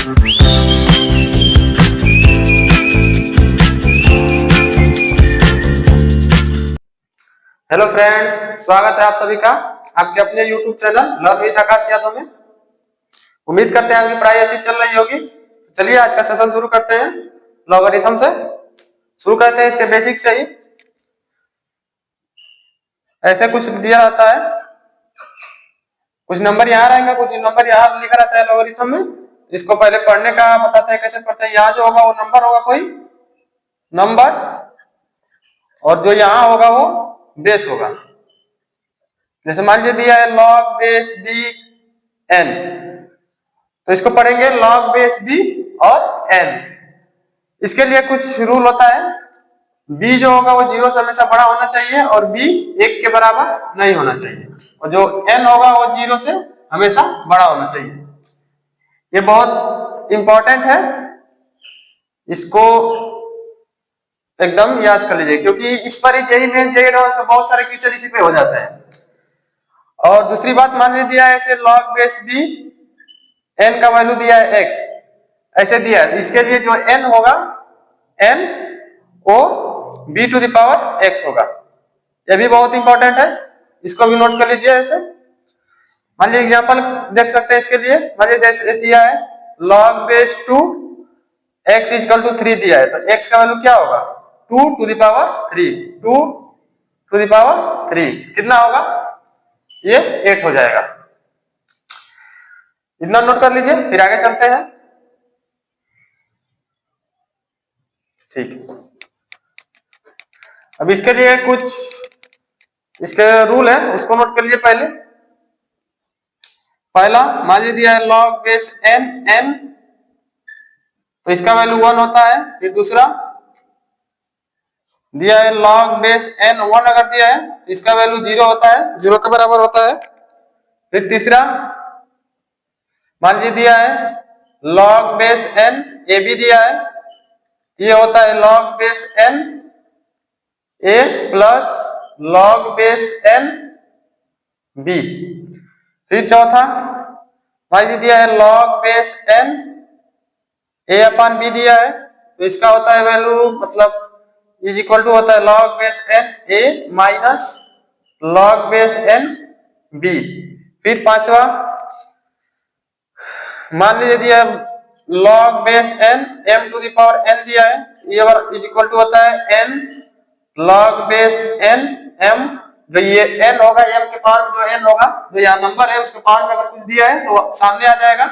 Hello friends, स्वागत है आप सभी का आपके अपने YouTube चैनल लर्न विद आकाश यादव में। उम्मीद करते हैं आपकी पढ़ाई अच्छी चल रही होगी। तो चलिए आज का सेशन शुरू करते हैं। लॉगरिथम से शुरू करते हैं, इसके बेसिक से ही। ऐसे कुछ दिया रहता है, कुछ नंबर यहाँ रहेंगे, कुछ नंबर यहाँ लिखा रहता है लॉगरिथम में। इसको पहले पढ़ने का बताते हैं कैसे पढ़ते हैं। यहाँ जो होगा वो नंबर होगा, कोई नंबर, और जो यहाँ होगा वो बेस होगा। जैसे मान लीजिए दिया है लॉग बेस बी एन, तो इसको पढ़ेंगे लॉग बेस बी और एन। इसके लिए कुछ रूल होता है। बी जो होगा वो 0 से हमेशा बड़ा होना चाहिए और बी 1 के बराबर नहीं होना चाहिए, और जो एन होगा वो 0 से हमेशा बड़ा होना चाहिए। ये बहुत इंपॉर्टेंट है, इसको एकदम याद कर लीजिए, क्योंकि इस पर ही जेई में जेई एडवांस में बहुत सारे क्वेश्चन इसी पे हो जाते हैं। और दूसरी बात मान लीजिए दिया है ऐसे लॉग बेस बी, एन का वैल्यू दिया है x, ऐसे दिया है, तो इसके लिए जो n होगा n वो b to the power x होगा। ये भी बहुत इंपॉर्टेंट है, इसको भी नोट कर लीजिए। ऐसे मान लीजिए एग्जांपल देख सकते हैं इसके लिए। मान लीजिए जैसे दिया है log base 2 x equal to 3 दिया है, तो x का वैल्यू क्या होगा 2 to the power 3, 2 to the power 3 कितना होगा, ये 8 हो जाएगा। इतना नोट कर लीजिए, फिर आगे चलते हैं। ठीक, अब इसके लिए कुछ इसके रूल है, उसको नोट कर लीजिए। पहला मान लीजिए दिया है लॉग बेस एन एन, तो इसका वैल्यू 1 होता है। फिर दूसरा दिया है लॉग बेस एन 1, अगर दिया है तो इसका वैल्यू 0 होता है, 0 के बराबर होता है। फिर तीसरा मान लीजिए दिया है log base n a b दिया है, ये होता है log base n a plus log base n b. फिर चौथा मान लीजिए दिया है log base n a upon b दिया है, तो इसका होता है वैल्यू मतलब इज इक्वल टू होता है log base n a minus log base n b. फिर पांचवा मान लीजिए दिया log base n m to the power n दिया है, ये इज इक्वल टू होता है n log base n m, जो ये n होगा m के पावर में, जो n होगा जो यहाँ नंबर है उसके पावर में अगर कुछ दिया है तो सामने आ जाएगा,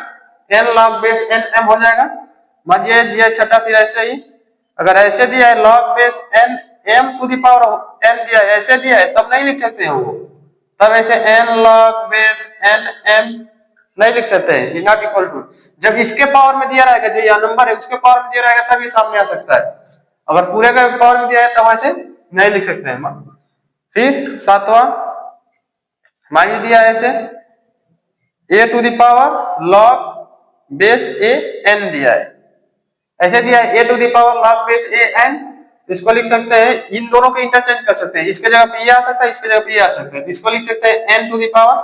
n log base n m हो जाएगा। मान लीजिए दिया छठा, फिर ऐसे ही अगर ऐसे दिया है log base n m to the power n दिया है, ऐसे दिया है तब नहीं लिख सकते हैं वो, तब ऐसे n log base n m नहीं लिख सकते हैं, नॉट इक्वल टू। जब इसके पावर में दिया रहेगा, जो यहाँ नंबर है उसके पावर में दिया रहेगा, तब ये सामने आ सकता है। अगर पूरे का पावर में दिया है तब ऐसे नहीं लिख सकते हैं। फिर सातवां मान लीजिए दिया है ऐसे a to the power log base a n दिया है, ऐसे दिया है a to the power log base a n, इसको लिख सकते हैं, इन दोनों को इंटरचेंज कर सकते हैं, इसके जगह पे ये आ सकता है, इसके जगह पे ये आ सकता है, इसको लिख सकते हैं n to the power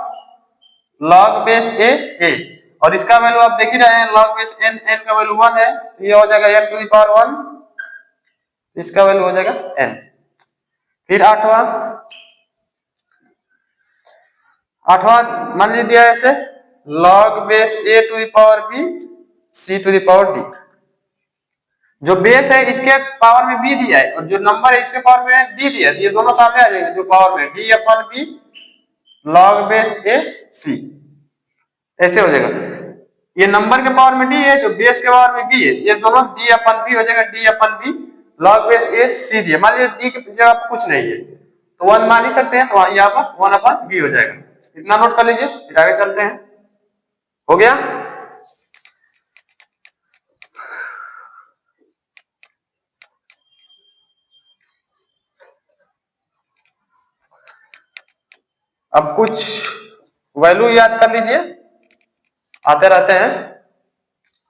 log base A, और इसका वैल्यू आप देख ही रहे हैं लॉग बेस एन, एन का वैल्यू 1 है, तो ये हो जाएगा n टू द पावर 1, इसका वैल्यू हो जाएगा n। फिर आठवां मान लीजिए दिया है ऐसे log base a to the power b c to the power d। जो बेस है इसके पावर में b दिया है और जो नंबर है इसके पावर में d दिया है, ये दोनों सामने आ जाएंगे, जो पावर में d upon b log base a c, ऐसे हो जाएगा। ये नंबर के पावर में d है, जो बेस के पावर में b है, ये दोनों d अपन b हो जाएगा, d upon b log base a c दिया। मान लीजिए d की जगह कुछ नहीं है तो 1 मान ही सकते हैं, तो यहाँ पर 1 अपन b हो जाएगा। इतना नोट कर लीजिए, फिर आगे चलते हैं। हो गया। अब कुछ वैल्यू याद कर लीजिए, आते रहते हैं।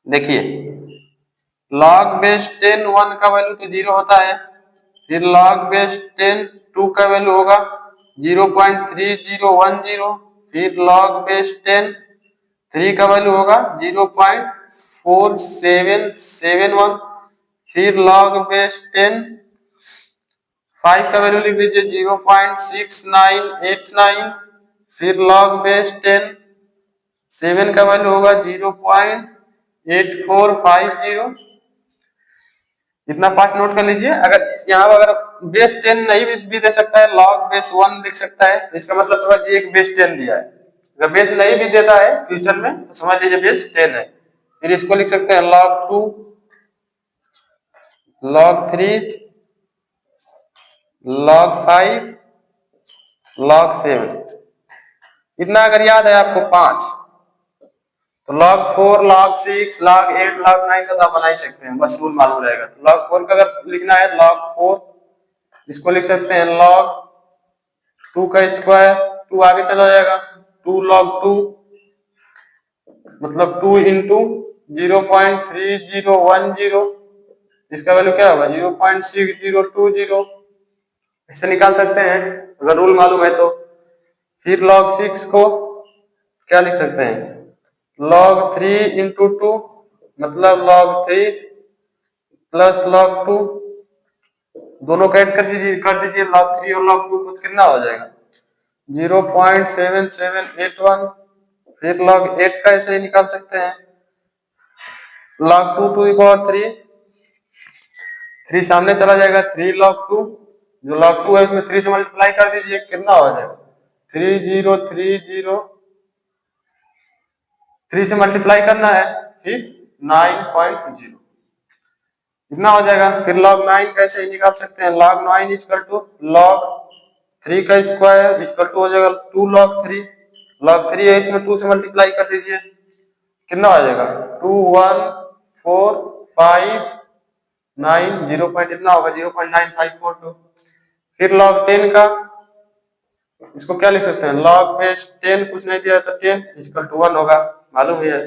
देखिए लॉग बेस 10 1 का वैल्यू तो 0 होता है, फिर log बेस 10 2 का वैल्यू होगा 0.3010, फिर log बेस 10 3 का वैल्यू होगा 0.4 0.4771, फिर log बेस 10, 5 का वैल्यू लिख दीजिए 0.6989, फिर log बेस 10, 7 का वैल्यू होगा 0.8450। इतना 5 नोट कर लीजिए। अगर यहाँ पर अगर बेस 10 नहीं भी दे सकता है, log बेस 1 लिख सकता है, इसका मतलब समझिए एक बेस 10 दिया है। अगर बेस नहीं भी देता है फ्यूचर में तो समझ लीजिए बेस 10 है। फिर इसको लिख सकते हैं log 2, log 3, log 5, log 7। इतना अगर याद है आपको 5, तो log 4, log 6, log 8, log 9 का तो आप बना ही सकते हैं, बस रूल मालूम रहेगा। तो log 4 का अगर लिखना है log 4, इसको लिख सकते हैं log 2 का स्क्वायर, 2 आगे चला जाएगा, 2 log 2, मतलब 2 इंटू 0.3010, इसका वैल्यू क्या होगा 0.6020, ऐसे निकाल सकते हैं अगर रूल मालूम है तो। फिर log 6 को क्या लिख सकते हैं log 3 इंटू 2, मतलब log 3 प्लस log 2, दोनों को ऐड कर दीजिए log 3 और log 2 तो कितना हो जाएगा 0.7781। फिर log 8 का ऐसे ही निकाल सकते हैं log 2 टू द पावर 3, 3 सामने चला जाएगा 3 log 2, जो log 2 है उसमें 3 से मल्टीप्लाई कर दीजिए, कितना हो जाएगा 3030, 3 से मल्टीप्लाई करना है, फिर 9.0, इतना हो जाएगा। फिर log 9 कैसे ही निकाल सकते हैं log 9 इक्वल टू log 3 का स्क्वायर इक्वल टू हो जाएगा 2 log 3, log 3 है इसमें 2 से मल्टीप्लाई कर दीजिए, कितना आ जाएगा 21459, 0 पॉइंट इतना होगा 0.9542। फिर log 10 का, इसको क्या लिख सकते हैं log बेस 10, कुछ नहीं दिया तो 10 इक्वल टू 1 होगा, मालूम है।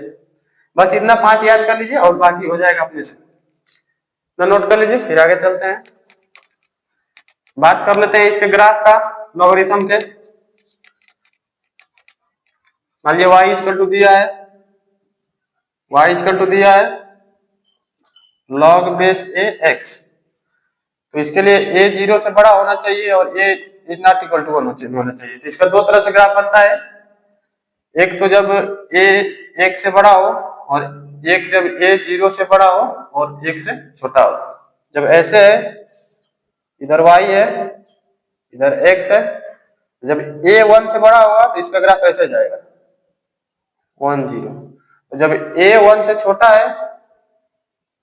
बस इतना 5 याद कर लीजिए और बाकी हो जाएगा अपने से। ना नोट कर लीजिए, फिर आगे चलते हैं, बात कर लेते हैं इसके ग्राफ का, लॉगरिथम के। मान लीजिए y इक्वल टू दिया है, y इक्वल टू दिया है log बेस a x, तो इसके लिए a 0 से बड़ा होना चाहिए और a is not equal to 1 होना चाहिए। तो इसका दो तरह से ग्राफ बनता है, एक तो जब a 1 से बड़ा हो और एक जब a 0 से बड़ा हो और 1 से छोटा हो। जब ऐसे है, इधर y है इधर x है, जब a 1 से बड़ा होगा तो इसका ग्राफ ऐसे जाएगा 1 0। जब a 1 से छोटा है,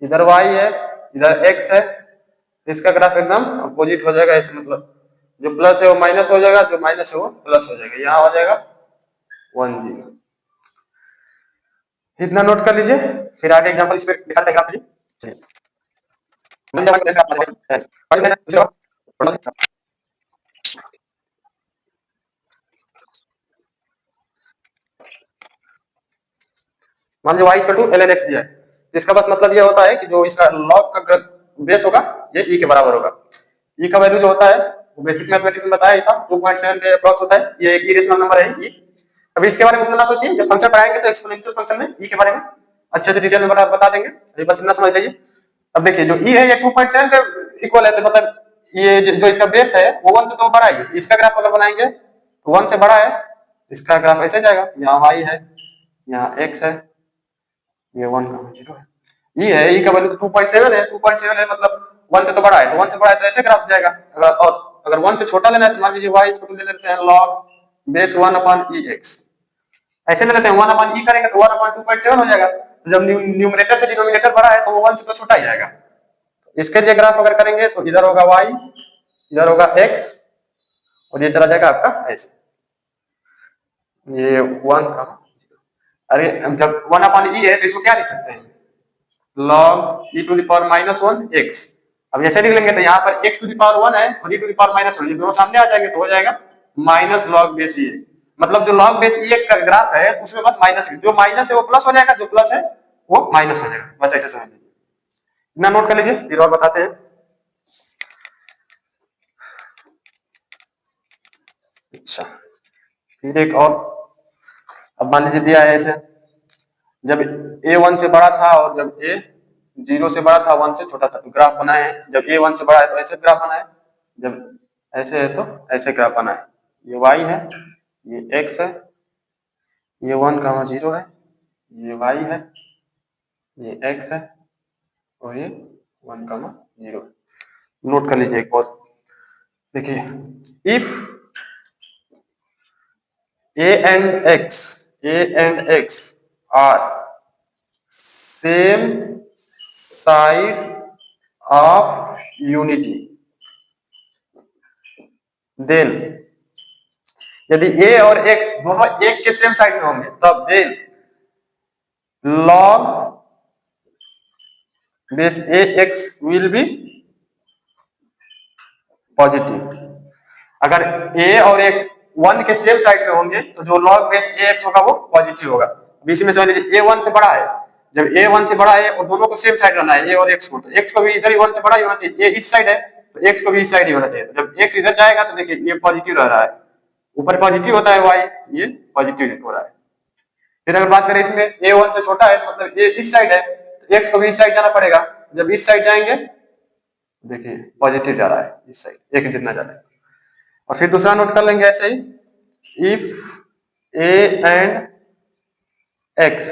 इधर y है इधर x है, तो इसका ग्राफ एकदम अपोजिट हो जाएगा, ऐसे मतलब जो प्लस है वो माइनस हो जाएगा, जो माइनस है वो प्लस हो जाएगा, यहाँ हो जाएगा 1 0। इतना नोट कर लीजिए, फिर आगे एग्जांपल इस पे दिखाते हैं ग्राफ। चलिए मान लीजिए y equal to ln x दिया है, तो इसका बस मतलब ये होता है कि जो इसका log का बेस होगा ये e के बराबर होगा। e का वैल्यू जो होता है वो बेसिक मैथमेटिक्स में बताया ही था, 2.7 के अप्रॉक्स होता है, ये एक इरेशनल नंबर है e। अभी इसके बारे में उतना ना सोचिए, जब फंक्शन पढ़ाएंगे तो एक्सपोनेंशियल फंक्शन में e के बारे में अच्छे से डिटेल में बता देंगे, अभी बस इतना समझ लीजिए। अब देखिए जो e है ये 2.7 के इक्वल है, तो मतलब ये जो इसका बेस है वो 1 से तो बड़ा है, इसका ग्राफ अगर बनाएंगे तो 1 से बड़ा है, इसका ग्राफ ऐसे जाएगा, यहाँ y है यहाँ x है, ये 1 का 0 है, ये है e का वैल्यू 2.7 है, 2.7 है मतलब 1 से तो बड़ा है, तो 1 से बड़ा है तो ऐसे ग्राफ जाएगा। अगर 1 से छोटा लेना है तो मान लीजिए y इसको ले लेते हैं log बेस 1 अपॉन ex, ऐसे ले लेते हैं 1 अपॉन e करेंगे तो 1 अपॉन 2.7 हो जाएगा। तो जब न्यूमरेटर से डिनोमिनेटर बड़ा है तो वो 1 से तो छोटा ही जाएगा। इसके लिए ग्राफ अगर करेंगे तो इधर होगा y, इधर होगा x और ये चला जाएगा आपका ऐसे, ये 1 का, अरे जब 1 अपॉन e है तो इसको क्या लिख सकते हैं log e to the power -1 x। अब ऐसे लिख लेंगे तो यहाँ पर x टू द पावर 1 है और e टू द पावर -1, ये दोनों सामने आ जाएंगे तो हो जाएगा माइनस log बेस e। मतलब जो log बेस ex का ग्राफ है उसमें बस माइनस, जो माइनस है वो प्लस हो जाएगा, जो प्लस है वो माइनस हो जाएगा, बस ऐसे समझ लीजिए। इतना नोट कर लीजिए, फिर और बताते हैं। अच्छा, फिर एक और, अब मान लीजिए दिया है ऐसे जब ए 1 से बड़ा था और जब ए 0 से बड़ा था, 1 से छोटा था, तो ग्राफ बनाए हैं। जब ए 1 से बड़ा है तो ऐसे ग्राफ बनाए, जब ऐसे है तो ऐसे ग्राफ बनाए। ये y है, ये x है, ये 1,0 है, ये y है, ये x है और ये 1,0 है। नोट कर लीजिए एक बार, देखिए if a and x are same side of unity, then यदि a और x दोनों एक के सेम साइड में होंगे तब then log base ax will be positive. अगर a और x 1 के सेम साइड में होंगे तो जो log बेस ax होगा वो पॉजिटिव होगा। बीच में समझ लीजिए a 1 से बड़ा है, जब a 1 से बड़ा है और दोनों को सेम साइड रहना है a और x को, तो x को भी इधर ही 1 से बड़ा ही होना चाहिए। a इस साइड है तो x को भी इस साइड ही होना चाहिए। तो जब x इधर जाएगा तो देखिए ये पॉजिटिव रह रहा है, ऊपर पॉजिटिव होता है y, ये पॉजिटिव हो रहा है। फिर अगर बात करें इसमें a 1 से छोटा है तो मतलब a इस साइड है तो x को भी इस साइड जाना पड़ेगा। जब इस साइड जाएंगे देखिए पॉजिटिव जा रहा है, इस साइड एक जितना जा रहा है। और फिर दूसरा नोट कर लेंगे ऐसे ही, इफ a एंड x,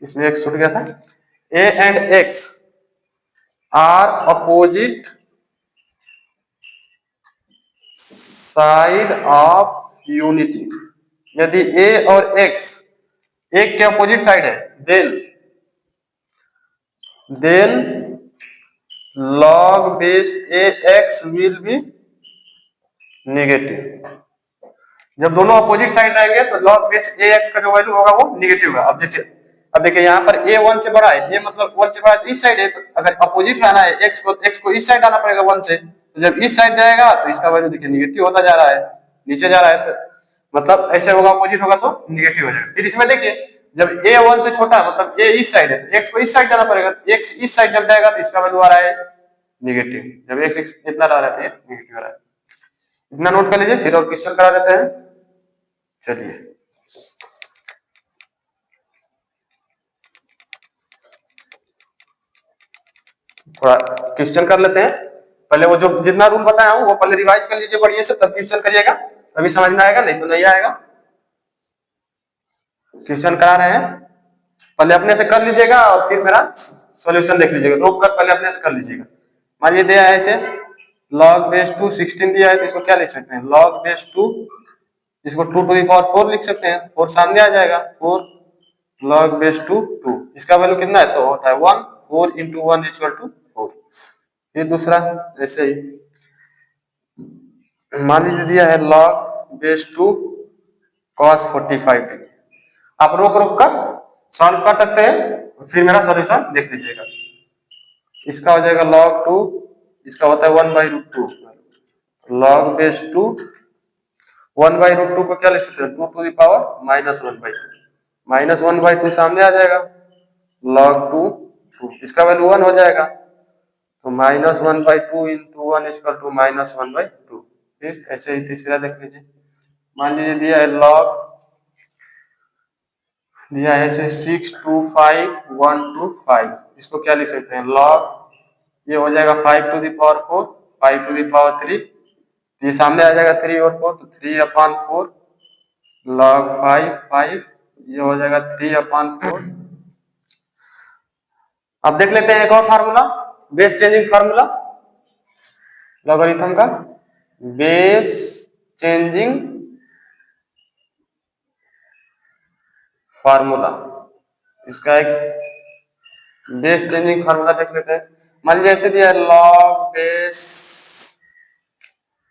इसमें x छूट गया था, a and x are opposite side of unity, यदि a और x एक के अपोजिट साइड है then log base ax will be negative. जब दोनों अपोजिट साइड रहेंगे तो log बेस ax का जो वैल्यू होगा वो नेगेटिव होगा। अब देखिए यहाँ पर a 1 से बड़ा है, a मतलब 1 से बड़ा है तो इस साइड है, तो अगर अपोजिट रहना है x को इस साइड आना पड़ेगा 1 से, तो जब इस साइड जाएगा तो इसका वैल्यू देखिए नेगेटिव होता जा रहा है, नीचे जा रहा है, तो मतलब ऐसे होगा, अपोजिट होगा तो नेगेटिव हो जाएगा। फिर इसमें देखिए जब a 1 से छोटा है मतलब a इस साइड है तो x को इस साइड जाना पड़ेगा, x इस साइड जब जाएगा तो इसका वैल्यू आ रहा है नेगेटिव, जब x इतना रह रहा है तो नेगेटिव आ रहा है। इतना नोट कर लीजिए, फिर और क्वेश्चन करा देते हैं। चलिए थोड़ा क्वेश्चन कर लेते हैं। पहले वो जो जितना रूल बताया हूं वो पहले रिवाइज कर लीजिए बढ़िया से, तब क्वेश्चन करिएगा, तभी समझ में आएगा, नहीं तो नहीं आएगा। क्वेश्चन करा रहे हैं, पहले अपने से कर लीजिएगा और फिर मेरा सॉल्यूशन देख लीजिएगा, रोक कर पहले अपने से कर लीजिएगा। मान लीजिए दिया है ऐसे log बेस 2 16 दिया है तो इसको क्या लिख सकते हैं, log बेस 2, इसको 2 टू द पावर 4 लिख सकते हैं, 4 सामने आ जाएगा, 4 log बेस 2 2, इसका वैल्यू कितना है तो होता है 1, 4 into 1 इक्वल टू 4। फिर दूसरा ऐसे ही मान लीजिए दिया है log बेस 2 cos 45 डिग्री, आप रोक रोक कर सॉल्व कर सकते हैं, फिर मेरा सॉल्यूशन देख लीजिएगा। इसका हो जाएगा log 2, इसका होता है 1/√2, log बेस 2 1/√2 को क्या लिख सकते हैं 2 टू द पावर -1/2, -1/2 सामने आ जाएगा, log 2 2, इसका वैल्यू 1 हो जाएगा, तो -1/2 into 1 इक्वल टू -1/2। फिर ऐसे ही तीसरा देख लीजिए, मान लीजिए दिया है log, दिया है ऐसे 6 2 5 1 2 5, इसको क्या लिख सकते हैं log, ये हो जाएगा 5 to the power 4, 5 to the power 3, ये सामने आ जाएगा 3 और 4 तो 3/4 log 5 5, ये हो जाएगा 3/4। अब देख लेते हैं एक और formula, base changing formula, logarithm का बेस चेंजिंग फार्मूला, इसका एक बेस चेंजिंग फार्मूला देख लेते हैं। मान लीजिए ऐसे दिया है log बेस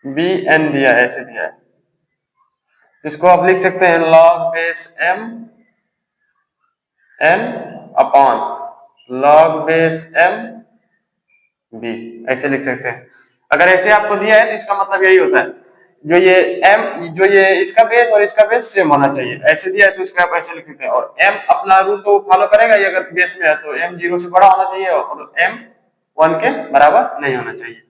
बी एन दिया है, ऐसे दिया है, इसको आप लिख सकते हैं log base m n upon log base m b, ऐसे लिख सकते हैं। अगर ऐसे आपको दिया है तो इसका मतलब यही होता है, जो ये m, जो ये इसका बेस और इसका बेस सेम होना चाहिए, ऐसे दिया है तो इसका आप ऐसे लिख सकते हैं। और m अपना रूल तो फॉलो करेगा ही, अगर बेस में है तो m 0 से बड़ा होना चाहिए और m 1 के बराबर नहीं होना चाहिए।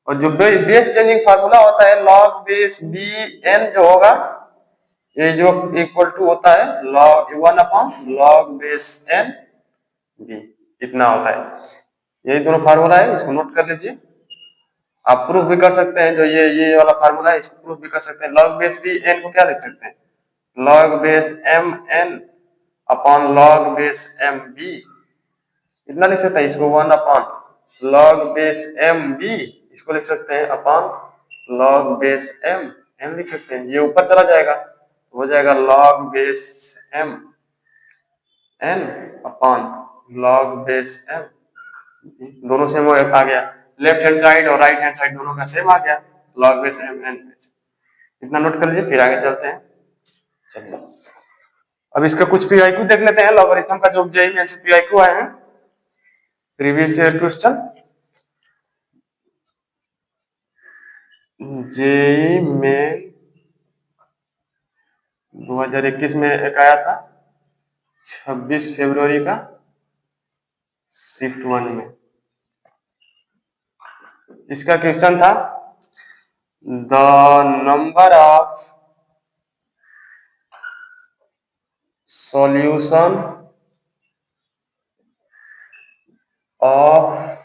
और जो बेस चेंजिंग फार्मूला होता है log बेस बी एन जो होगा ये जो इक्वल टू होता है log 1/log base n b, इतना होता है। यही दोनों फार्मूला है, इसको नोट कर लीजिए। आप प्रूफ भी कर सकते हैं, जो ये वाला फार्मूला है इसको प्रूफ भी कर सकते हैं। log बेस b n को क्या लिख सकते हैं, log base m n upon log base m b, इतना लिख सकते हैं। इसको 1 upon log base m b, इसको लिख सकते हैं upon log base m n लिख सकते हैं। ये ऊपर चला जाएगा, हो जाएगा log base m n upon log base m, दोनों सेम आ गया। लेफ्ट हैंड साइड और राइट हैंड साइड दोनों का सेम आ गया, log बेस m n। इतना नोट कर लीजिए, फिर आगे चलते हैं। चलिए अब इसका कुछ पीआईक्यू देख लेते हैं, लॉगरिथम का जो जेईई में से पीआईक्यू आए हैं, प्रीवियस ईयर क्वेश्चन जेईई में 2021 में एक आया था 26 फरवरी का, शिफ्ट 1 में। इसका क्वेश्चन था the number of solution of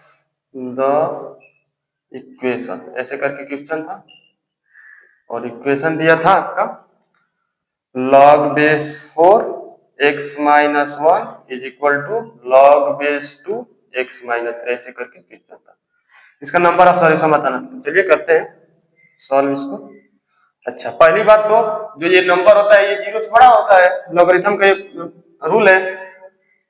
the equation, ऐसे करके क्वेश्चन था। और इक्वेशन दिया था आपका log base 4 x minus 1 is equal to log base 2 x minus 3, ऐसे करके क्वेश्चन था। इसका नंबर ऑफ सॉल्यूशन बताना था। चलिए करते हैं सॉल्व इसको। अच्छा, पहली बात तो जो ये नंबर होता है ये जीरो से बड़ा होता है, लॉगरिथम का रूल है।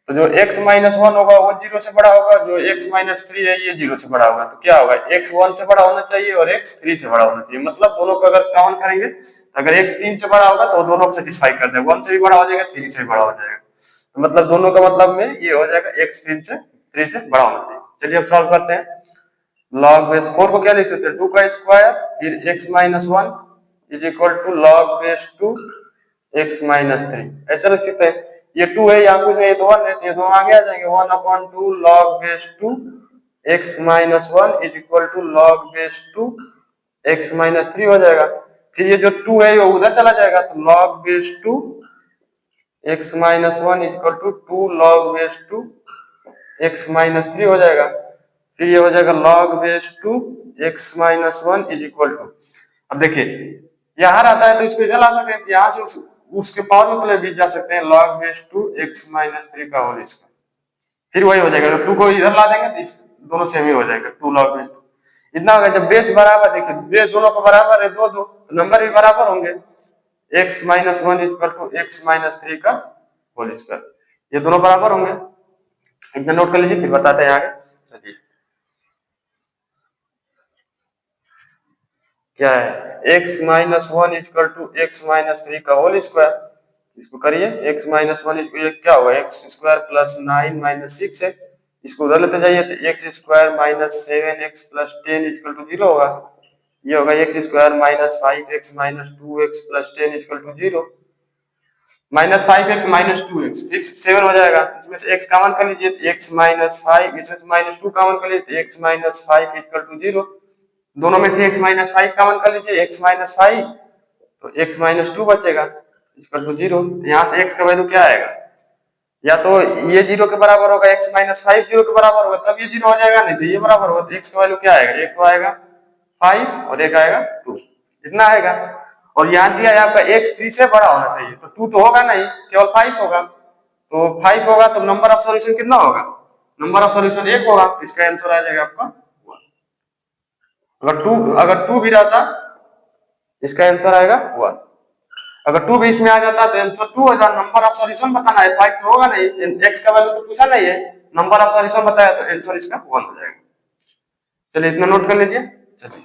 तो जो x माइनस 1 होगा वो जीरो से बड़ा होगा, जो x माइनस 3 है ये जीरो से बड़ा होगा। तो क्या होगा, x 1 से बड़ा होना चाहिए और x 3 से बड़ा होना चाहिए। मतलब दोनों को अगर कॉमन करेंगे, अगर x 3 से बड़ा होगा तो दोनों को सेटिस्फाई कर देगा, 1 से भी बड़ा हो जाएगा, 3 से भी बड़ा हो जाएगा। तो मतलब दोनों का मतलब में ये हो जाएगा x 3 से बड़ा होना चाहिए। चलिए अब सॉल्व करते हैं। log बेस 4 को क्या लिख सकते हैं, 2 का स्क्वायर फिर x minus 1 is equal to log base 2 x minus 3, ऐसा लिख सकते हैं। ये 2 है, यहाँ कुछ नहीं, तो 1 है, तो ये दोनों आगे आ जाएंगे। 1 upon 2 log base 2 x minus 1 is equal to log base 2 x minus 3 हो जाएगा। फिर ये जो 2 है ये उधर चला जाएगा, तो log base 2 x minus 1 is equal to 2 log base 2 x minus 3 हो जाएगा। फिर ये हो जाएगा log base 2 x minus 1 is equal to, अब देखिए यहाँ आता है तो इसको इधर ला सकते हैं, यहाँ से उसके पावर में पहले बीत जा सकते हैं, log बेस 2 x माइनस 3 का होल स्क्वायर। फिर वही हो जाएगा, 2 को इधर ला देंगे तो दोनों सेम ही हो जाएगा, 2 log बेस 2 इतना होगा। जब बेस बराबर, देखिए बेस दोनों को बराबर है, दो नंबर भी बराबर होंगे, x minus 1 is equal to x minus 3 का होल स्क्वायर, ये दोनों बराबर होंगे। इतना नोट कर लीजिए, फिर बताते हैं आगे। चलिए क्या है, x minus 1 equal to x minus 3 का होल स्क्वायर, इसको करिए। x माइनस 1 क्या होगा, एक्स स्क्वायर प्लस 9 माइनस 6 है, इसको उधर लेते जाइए तो x square minus 7x plus 10 equal to 0 होगा। ये होगा x square minus 5x minus 2x plus 10 equal to 0, minus 5x minus 2x फिर 7 हो जाएगा। इसमें से x कॉमन कर लीजिए तो x माइनस 5, इसमें से माइनस 2 कॉमन कर लीजिए तो x माइनस 5 इक्वल टू 0, दोनों में से x माइनस 5 कॉमन कर लीजिए, x माइनस 5 तो x माइनस 2 बचेगा इक्वल टू 0। यहाँ से x का वैल्यू क्या आएगा, या तो ये 0 के बराबर होगा, x माइनस 5 0 के बराबर होगा तब ये 0 हो जाएगा, नहीं तो ये बराबर होगा। तो x का वैल्यू क्या आएगा, एक तो आएगा 5 और एक आएगा 2, इतना आएगा। और यहाँ दिया है आपका x 3 से बड़ा होना चाहिए, तो 2 तो होगा नहीं, केवल 5 होगा। तो 5 होगा तो नंबर ऑफ सॉल्यूशन कितना होगा, नंबर ऑफ सॉल्यूशन 1 होगा, तो इसका आंसर आ जाएगा आपका 1। अगर 2 भी रहता इसका आंसर आएगा 1। अगर 2 भी इसमें आ जाता तो आंसर 2 हो जाता। नंबर ऑफ सॉल्यूशन बताना है, 5 तो होगा नहीं, x का वैल्यू तो पूछा नहीं है, नंबर ऑफ सॉल्यूशन बताया तो आंसर इसका 1 हो जाएगा। चलिए इतना नोट कर लीजिए। चलिए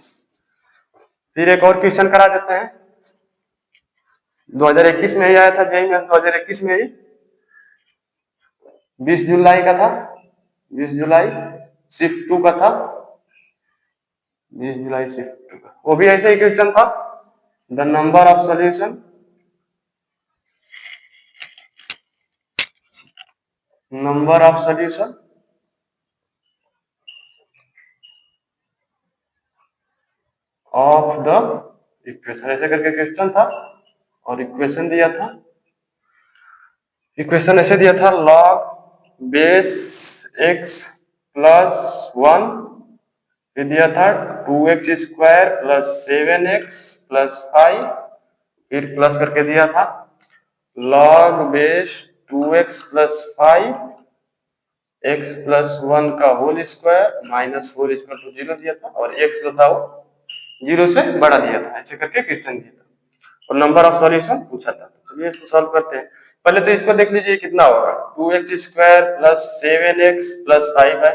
फिर एक और क्वेश्चन करा देते हैं, 2021 में ही आया था जेईई में, 2021 में ही 20 जुलाई का था, 20 जुलाई शिफ्ट 2 का था, 20 जुलाई शिफ्ट 2 का, वो भी ऐसे ही क्वेश्चन था। The number of solution, number of solution of the equation, ऐसे करके क्वेश्चन था। और इक्वेशन दिया था, इक्वेशन ऐसे दिया था log बेस x प्लस 1, फिर दिया था 2x square plus 7x plus 5, फिर प्लस करके दिया था log base 2x plus 5 x plus 1 का whole square minus 4 equal to 0 दिया था, और x जो था वो 0 से बड़ा दिया था। ऐसे करके क्वेश्चन दिया था और नंबर ऑफ सॉल्यूशन पूछा था। तो चलिए इसको सॉल्व करते हैं। पहले तो इसको देख लीजिए कितना होगा, 2x square plus 7x plus 5 है।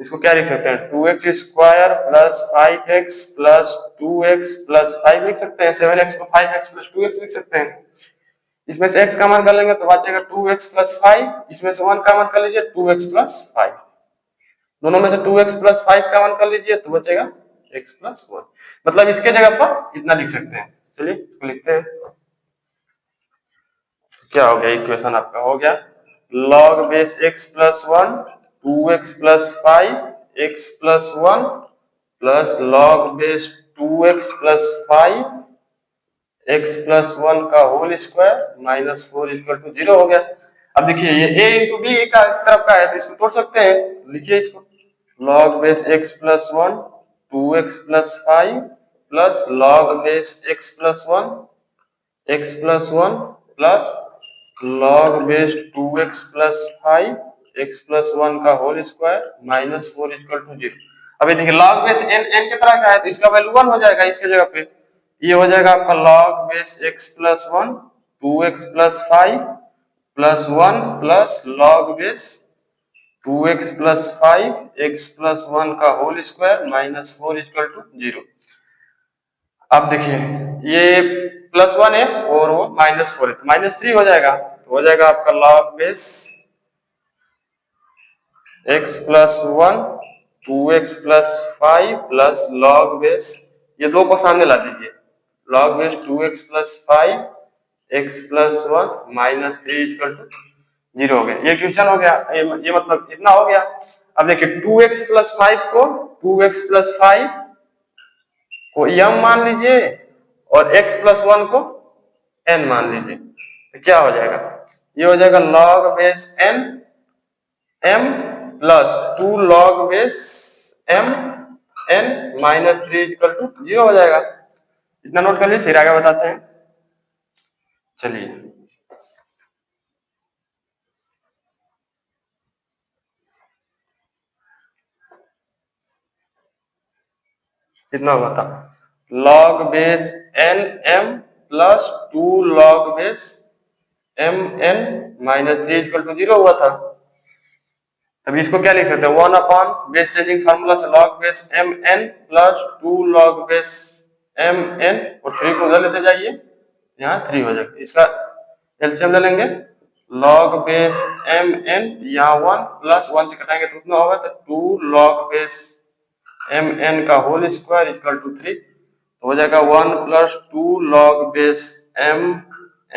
इसको क्या लिख सकते हैं, 2x square plus 5x plus 2x plus 5 लिख सकते हैं। 7x को 5x प्लस 2x लिख सकते हैं। इसमें से x का मान कर लेंगे तो बचेगा 2x प्लस 5, इसमें से 1 का मान कर लीजिए 2x प्लस 5, दोनों में से 2x प्लस 5 का मान कर लीजिए तो बचेगा x प्लस 1। मतलब इसके जगह पर इतना लिख सकते हैं। चलिए इसको लिखते हैं। क्या हो गया, इक्वेशन आपका हो गया log base x plus 1 2x plus 5 x plus 1 plus log base 2x plus 5 x plus 1 का whole square minus 4 equal to 0 हो गया। अब देखिए ये a इंटू बी का तरफ का है तो इसको तोड़ सकते हैं। लिखिए इसको log base x plus 1 2x plus 5 plus log base x plus 1 x plus 1 plus log base 2x plus 5 x plus 1 का whole square minus 4 equal to 0। अभी देखिए log बेस n की तरह का है तो इसका वैल्यू 1 हो जाएगा। इसके जगह पे ये हो जाएगा आपका log base x plus 1 2x plus 5 plus 1 plus log base 2x plus 5 x plus 1 का whole square minus 4 equal to 0। अब देखिए ये प्लस 1 है और वो माइनस 4 है तो माइनस 3 हो जाएगा। तो हो जाएगा आपका log base x plus 1 2x plus 5 plus log base, ये दो को सामने ला दीजिए, log base 2x plus 5 x plus 1 minus 3 equal to 0 हो गया। ये क्वेश्चन हो गया, ये मतलब इतना हो गया। अब देखिए 2x प्लस 5 को 2x प्लस 5 को m मान लीजिए और x प्लस 1 को n मान लीजिए तो क्या हो जाएगा, ये हो जाएगा log base n m plus 2 log base m n minus 3 equal to 0 हो जाएगा। इतना नोट कर लीजिए, फिर आगे बताते हैं। चलिए कितना हुआ था, log base n m plus 2 log base m n minus 3 equal to 0 हुआ था। तभी इसको क्या लिख सकते हैं, 1 अपॉन बेस चेंजिंग फार्मूला से log base m n plus 2 log base m n और 3 को उधर लेते जाइए, यहाँ 3 हो जाएगा। इसका एलसीएम ले लेंगे, log बेस m n यहाँ 1 प्लस 1 से घटाएंगे तो कितना होगा, तो 2 log बेस m n का होल स्क्वायर इक्वल टू 3, तो हो जाएगा 1 plus 2 log base m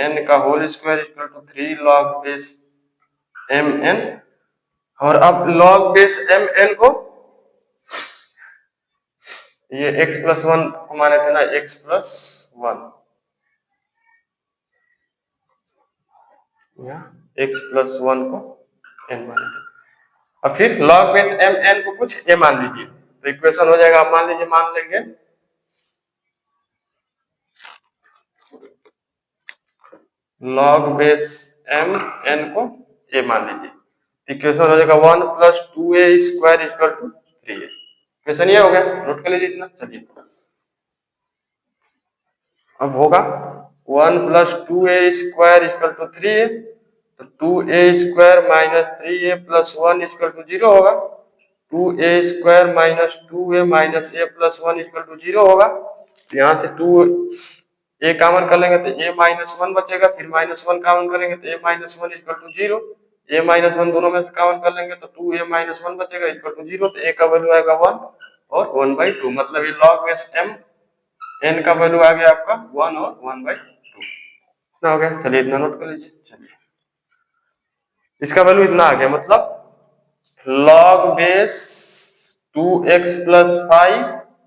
n का whole square equal to 3 log base m n। और अब log बेस m n को ये x प्लस 1 को माने थे ना, x प्लस 1 या x प्लस 1 को n माने थे। अब फिर log बेस m n को कुछ a मान लीजिए तो इक्वेशन हो जाएगा, आप मान लीजिए, मान लेंगे log बेस m n को a मान लीजिए, इक्वेशन हो जाएगा 1 plus 2a square equal to 3a। Equation ये हो गया, नोट कर लीजिए इतना। चलिए अब होगा 1 plus 2a square equal to 3a, तो 2a square minus 3a plus 1 equal to 0 होगा। 2a square minus 2a minus a plus 1 equal to 0 होगा। तो यहाँ से 2a कॉमन कर लेंगे तो a माइनस 1 बचेगा, फिर माइनस 1 कॉमन करेंगे तो a minus 1 equal to 0, a minus 1 दोनों में से कॉमन कर लेंगे तो 2a माइनस 1 बचेगा इक्वल टू 0, तो a का वैल्यू आएगा 1 और 1/2। मतलब ये log बेस m n का वैल्यू आ गया आपका 1 और 1/2। इतना हो गया। चलिए इतना नोट कर लीजिए। चलिए इसका वैल्यू इतना आ गया, मतलब log base 2x plus 5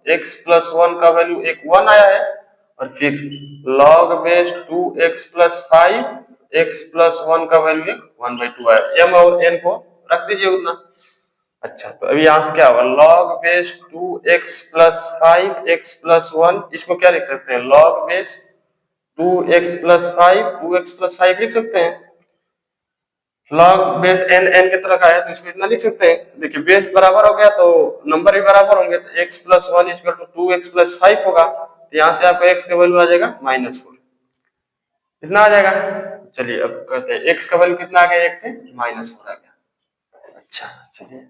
x plus 1 का वैल्यू एक 1 आया है और फिर log base 2x plus 5 x plus 1 का वैल्यू 1/2 आया। m और n को रख दीजिए उतना। अच्छा, तो अभी यहां से क्या होगा, log base 2x plus 5 x plus 1, इसको क्या लिख सकते हैं, log base 2x plus 5 2x plus 5 लिख सकते हैं। log बेस n n की तरह का है तो इसको इतना लिख सकते हैं। देखिए बेस बराबर हो गया तो नंबर भी बराबर होंगे, तो x plus 1 equal to 2x plus 5 होगा। तो यहाँ से आपको x का वैल्यू आ जाएगा -4, कितना आ जाएगा। चलिए अब कहते हैं x का वैल्यू कितना आ गया, एक थे -4 आ गया। अच्छा चलिए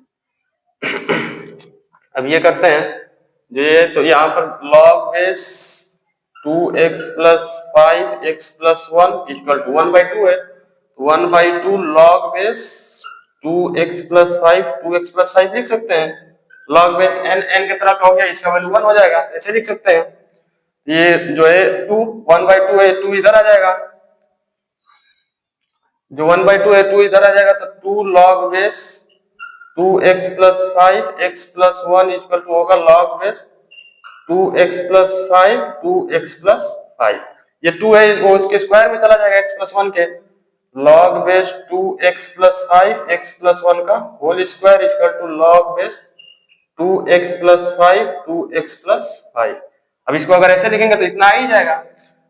अब ये करते हैं जो ये, तो यहाँ पर log base 2x plus 5 x plus 1 equal to 1/2 है, 1/2 log base 2x plus 5 2x plus 5 लिख सकते हैं। log बेस n की तरह का हो गया, इसका वैल्यू 1 हो जाएगा, ऐसे लिख सकते हैं। ये जो है 2 1/2 है, 2 इधर आ जाएगा, जो 1/2 है 2 इधर आ जाएगा, तो 2 log base 2x plus 5 x plus 1 equal to होगा log base 2x plus 5 2x plus 5। ये 2 है वो इसके स्क्वायर में चला जाएगा x प्लस 1 के, log base 2x plus 5 x plus 1 का whole square equal to log base 2x plus 5 2x plus 5। अब इसको अगर ऐसे लिखेंगे तो इतना आ ही जाएगा।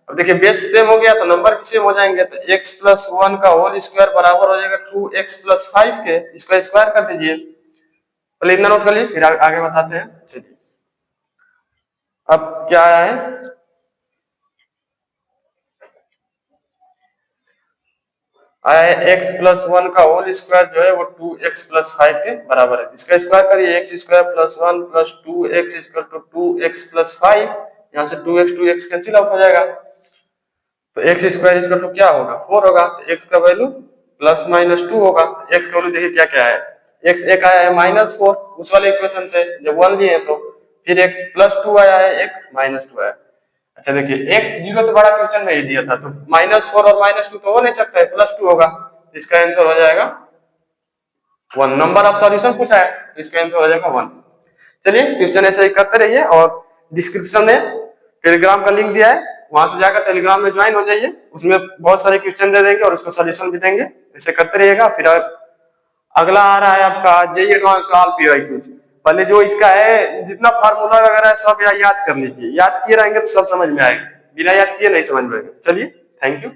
अब देखिए बेस सेम हो गया तो नंबर भी सेम हो जाएंगे, तो x प्लस 1 का होल स्क्वायर बराबर हो जाएगा 2x प्लस 5 के, इसका स्क्वायर कर दीजिए। पहले इतना नोट कर लीजिए फिर आगे बताते हैं। चलिए अब क्या है, आया है x प्लस 1 का होल स्क्वायर जो है वो 2x प्लस 5 के बराबर है, इसका स्क्वायर करिए, x square plus 1 plus 2x equal to 2x plus 5, यहाँ से 2x कैंसिल आउट हो जाएगा, तो x स्क्वायर इक्वल टू क्या होगा 4 होगा, तो x का वैल्यू प्लस माइनस 2 होगा। x का वैल्यू देखिए क्या क्या है, x एक आया है -4 उस वाले इक्वेशन से जब 1 लिए तो, फिर एक +2 आया है, एक -2 आया। अच्छा देखिए x 0 से बड़ा क्वेश्चन में ही दिया था, तो -4 और -2 तो हो नहीं सकता है, +2 होगा, इसका आंसर हो जाएगा 1। नंबर ऑफ सॉल्यूशन पूछा है तो इसका आंसर हो जाएगा 1। चलिए क्वेश्चन ऐसे ही करते रहिए, और डिस्क्रिप्शन में टेलीग्राम का लिंक दिया है, वहां से जाकर टेलीग्राम में ज्वाइन हो जाइए, उसमें बहुत सारे क्वेश्चन दे देंगे और उसका सॉल्यूशन भी देंगे, ऐसे करते रहिएगा। फिर अगला आ रहा है आपका जेईई एडवांस का ऑल पीवाईक्यू। पहले जो इसका है जितना फार्मूला वगैरह सब याद कर लीजिए, याद किए रहेंगे तो सब समझ में आएगा, बिना याद किए नहीं समझ में आएगा। चलिए थैंक यू।